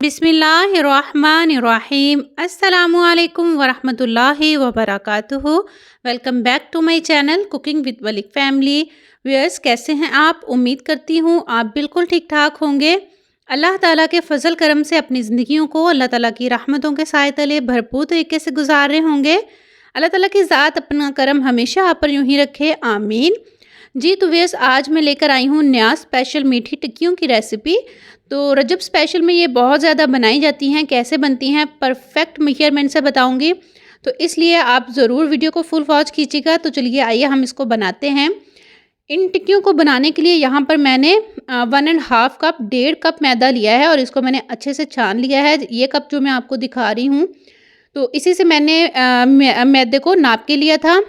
बिस्मिल्लाहिर्रहमानिर्रहीम अस्सलामुअलैकुम वरहमतुल्लाहि वबरकातुहू। Welcome back to my channel cooking with वलिक फैमिली। व्यूअर्स, कैसे हैं आप? उम्मीद करती हूँ आप बिल्कुल ठीक ठाक होंगे। अल्लाह ताला के फ़ज़ल करम से अपनी ज़िंदगियों को अल्लाह ताला की रहमतों के साए तले भरपूर तरीके से गुजार रहे होंगे। अल्लाह ताला की ज़ात अपना करम हमेशा आप पर यूँ ही रखे, आमीन। जी तो व्यूअर्स, आज मैं लेकर आई हूँ नया स्पेशल मीठी टिक्कियों की रेसिपी। तो रजब स्पेशल में ये बहुत ज़्यादा बनाई जाती हैं। कैसे बनती हैं परफेक्ट मेजरमेंट से बताऊंगी, तो इसलिए आप ज़रूर वीडियो को फुल वॉच कीजिएगा। तो चलिए आइए हम इसको बनाते हैं। इन टिक्कियों को बनाने के लिए यहाँ पर मैंने 1.5 कप 1.5 कप मैदा लिया है और इसको मैंने अच्छे से छान लिया है। ये कप जो मैं आपको दिखा रही हूँ, तो इसी से मैंने मैदे को नाप के लिया था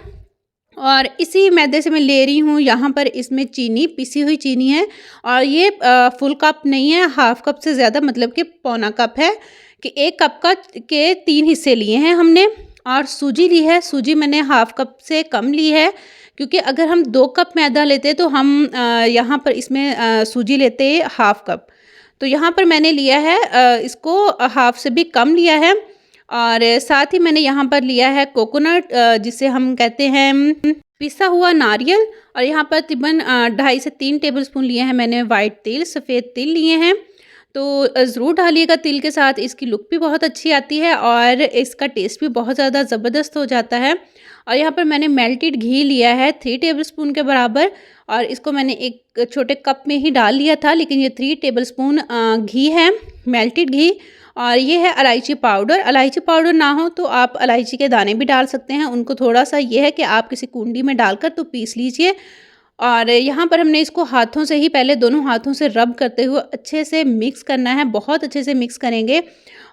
और इसी मैदे से मैं ले रही हूँ यहाँ पर इसमें चीनी, पिसी हुई चीनी है। और ये फुल कप नहीं है, हाफ कप से ज़्यादा, मतलब कि पौना कप है। कि 1 कप का के 3 हिस्से लिए हैं हमने। और सूजी ली है, सूजी मैंने हाफ कप से कम ली है, क्योंकि अगर हम 2 कप मैदा लेते तो हम यहाँ पर इसमें सूजी लेते हाफ कप। तो यहाँ पर मैंने लिया है इसको हाफ से भी कम लिया है। और साथ ही मैंने यहाँ पर लिया है कोकोनट, जिसे हम कहते हैं पिसा हुआ नारियल। और यहाँ पर तकरीबन 2.5 से 3 टेबलस्पून लिए हैं मैंने वाइट तिल, सफ़ेद तिल लिए हैं। तो ज़रूर डालिएगा, तिल के साथ इसकी लुक भी बहुत अच्छी आती है और इसका टेस्ट भी बहुत ज़्यादा ज़बरदस्त हो जाता है। और यहाँ पर मैंने मेल्टेड घी लिया है 3 टेबलस्पून के बराबर, और इसको मैंने एक छोटे कप में ही डाल लिया था, लेकिन ये 3 टेबलस्पून घी है, मेल्टेड घी। और ये है इलायची पाउडर। इलायची पाउडर ना हो तो आप इलायची के दाने भी डाल सकते हैं। उनको थोड़ा सा ये है कि आप किसी कुंडी में डालकर तो पीस लीजिए। और यहाँ पर हमने इसको हाथों से ही पहले दोनों हाथों से रब करते हुए अच्छे से मिक्स करना है, बहुत अच्छे से मिक्स करेंगे।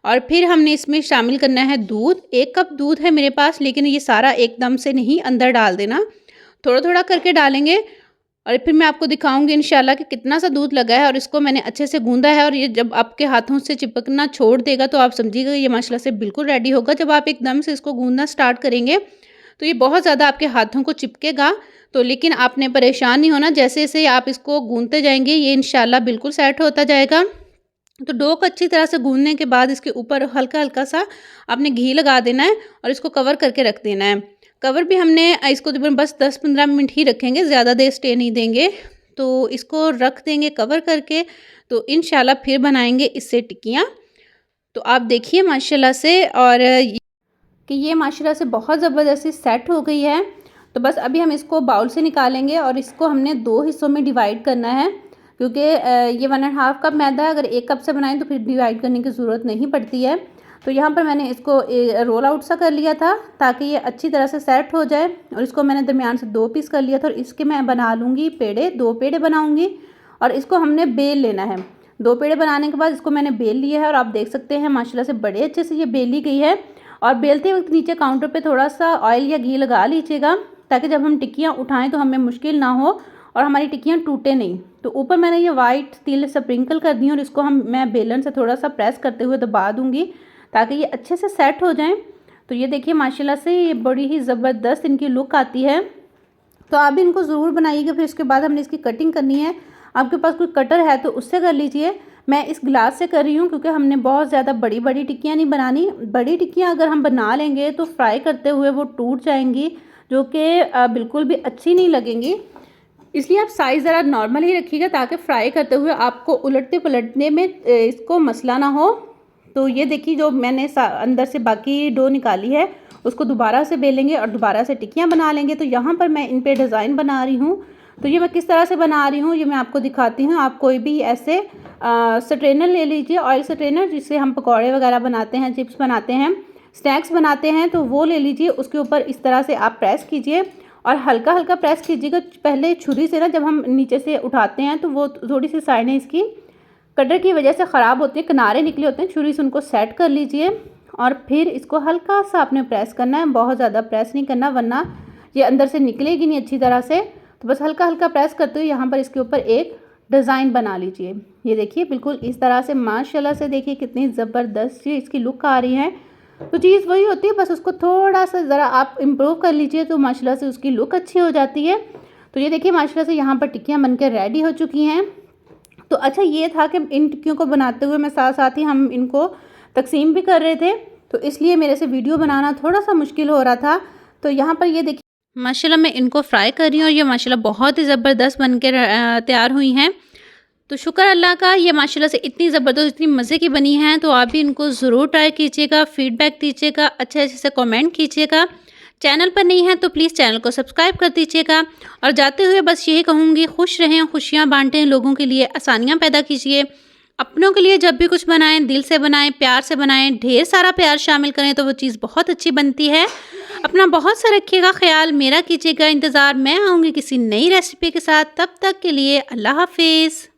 और फिर हमने इसमें शामिल करना है दूध। 1 कप दूध है मेरे पास, लेकिन ये सारा एकदम से नहीं अंदर डाल देना, थोड़ा थोड़ा करके डालेंगे। और फिर मैं आपको दिखाऊंगी इंशाल्लाह कि कितना सा दूध लगा है। और इसको मैंने अच्छे से गूंदा है, और ये जब आपके हाथों से चिपकना छोड़ देगा तो आप समझिएगा ये माशाल्लाह से बिल्कुल रेडी होगा। जब आप एकदम से इसको गूंदना स्टार्ट करेंगे तो ये बहुत ज़्यादा आपके हाथों को चिपकेगा। तो लेकिन आपने परेशान नहीं होना, जैसे जैसे आप इसको गूंदते जाएंगे ये इंशाल्लाह बिल्कुल सेट होता जाएगा। तो डो को अच्छी तरह से गूंदने के बाद इसके ऊपर हल्का हल्का सा आपने घी लगा देना है और इसको कवर करके रख देना है। कवर भी हमने इसको तकरीबन बस 10-15 मिनट ही रखेंगे, ज़्यादा देर स्टे नहीं देंगे। तो इसको रख देंगे कवर करके। तो इंशाल्लाह फिर बनाएंगे इससे टिक्कियाँ। तो आप देखिए माशाल्लाह से, और कि ये माशाल्लाह से बहुत ज़बरदस्ती सेट हो गई है। तो बस अभी हम इसको बाउल से निकालेंगे और इसको हमने 2 हिस्सों में डिवाइड करना है, क्योंकि ये 1.5 कप मैदा है। अगर 1 कप से बनाएं तो फिर डिवाइड करने की ज़रूरत नहीं पड़ती है। तो यहाँ पर मैंने इसको रोल आउट सा कर लिया था ताकि ये अच्छी तरह से सेट हो जाए। और इसको मैंने दरमियान से 2 पीस कर लिया था, और इसके मैं बना लूँगी पेड़े, 2 पेड़े बनाऊँगी। और इसको हमने बेल लेना है। 2 पेड़े बनाने के बाद इसको मैंने बेल लिया है, और आप देख सकते हैं माशाल्लाह से बड़े अच्छे से ये बेली गई है। और बेलते वक्त नीचे काउंटर पे थोड़ा सा ऑयल या घी लगा लीजिएगा, ताकि जब हम टिक्कियाँ उठाएं तो हमें मुश्किल ना हो और हमारी टिक्कियाँ टूटे नहीं। तो ऊपर मैंने ये वाइट तिल स्प्रिंकल कर दी, और इसको मैं बेलन से थोड़ा सा प्रेस करते हुए दबा दूँगी ताकि ये अच्छे से सेट हो जाएं। तो ये देखिए माशाल्लाह से ये बड़ी ही ज़बरदस्त इनकी लुक आती है। तो आप भी इनको ज़रूर बनाइएगा। फिर उसके बाद हमने इसकी कटिंग करनी है। आपके पास कोई कटर है तो उससे कर लीजिए। मैं इस गिलास से कर रही हूँ, क्योंकि हमने बहुत ज़्यादा बड़ी बड़ी टिक्कियाँ नहीं बनानी। बड़ी टिक्कियाँ अगर हम बना लेंगे तो फ्राई करते हुए वो टूट जाएंगी, जो कि बिल्कुल भी अच्छी नहीं लगेंगी। इसलिए आप साइज़ ज़रा नॉर्मल ही रखिएगा, ताकि फ्राई करते हुए आपको उलटते पलटने में इसको मसला ना हो। तो ये देखिए, जो मैंने अंदर से बाकी डो निकाली है उसको दोबारा से बेलेंगे और दोबारा से टिक्कियाँ बना लेंगे। तो यहाँ पर मैं इन पे डिज़ाइन बना रही हूँ। तो ये मैं किस तरह से बना रही हूँ ये मैं आपको दिखाती हूँ। आप कोई भी ऐसे स्ट्रेनर ले लीजिए, ऑयल स्ट्रेनर, जिससे हम पकौड़े वगैरह बनाते हैं, चिप्स बनाते हैं, स्नैक्स बनाते हैं, तो वो ले लीजिए। उसके ऊपर इस तरह से आप प्रेस कीजिए और हल्का हल्का प्रेस कीजिएगा। पहले छुरी से ना जब हम नीचे से उठाते हैं तो वो थोड़ी सी साइडें इसकी कटर की वजह से ख़राब होते हैं, किनारे निकले होते हैं, छुरी से उनको सेट कर लीजिए। और फिर इसको हल्का सा आपने प्रेस करना है, बहुत ज़्यादा प्रेस नहीं करना, वरना ये अंदर से निकलेगी नहीं अच्छी तरह से। तो बस हल्का हल्का प्रेस करते हुए यहाँ पर इसके ऊपर एक डिज़ाइन बना लीजिए। ये देखिए बिल्कुल इस तरह से माशाल्लाह से देखिए कितनी ज़बरदस्त इसकी लुक आ रही है। तो चीज़ वही होती है, बस उसको थोड़ा सा ज़रा आप इम्प्रूव कर लीजिए तो माशाल्लाह से उसकी लुक अच्छी हो जाती है। तो ये देखिए माशाल्लाह से यहाँ पर टिक्कियाँ बनकर रेडी हो चुकी हैं। तो अच्छा ये था कि इन टिक्कियों को बनाते हुए मैं साथ-साथ ही हम इनको तक़सीम भी कर रहे थे, तो इसलिए मेरे से वीडियो बनाना थोड़ा-सा मुश्किल हो रहा था। तो यहाँ पर ये देखिए माशाल्लाह मैं इनको फ्राई कर रही हूँ और ये माशाल्लाह बहुत ही ज़बरदस्त बन के तैयार हुई हैं। तो शुक्र अल्लाह का, ये माशाल्लाह से इतनी ज़बरदस्त, इतनी मज़े की बनी हैं, तो आप भी इनको ज़रूर ट्राई कीजिएगा, फ़ीडबैक दीजिएगा, अच्छे-अच्छे से कमेंट कीजिएगा। चैनल पर नहीं है तो प्लीज़ चैनल को सब्सक्राइब कर दीजिएगा और जाते हुए बस यही कहूँगी, खुश रहें, खुशियाँ बाँटें, लोगों के लिए आसानियाँ पैदा कीजिए। अपनों के लिए जब भी कुछ बनाएँ, दिल से बनाएँ, प्यार से बनाएँ, ढेर सारा प्यार शामिल करें तो वो चीज़ बहुत अच्छी बनती है। अपना बहुत सा रखिएगा ख़्याल, मेरा कीजिएगा इंतज़ार। मैं आऊँगी किसी नई रेसिपी के साथ, तब तक के लिए अल्लाह हाफ़िज़।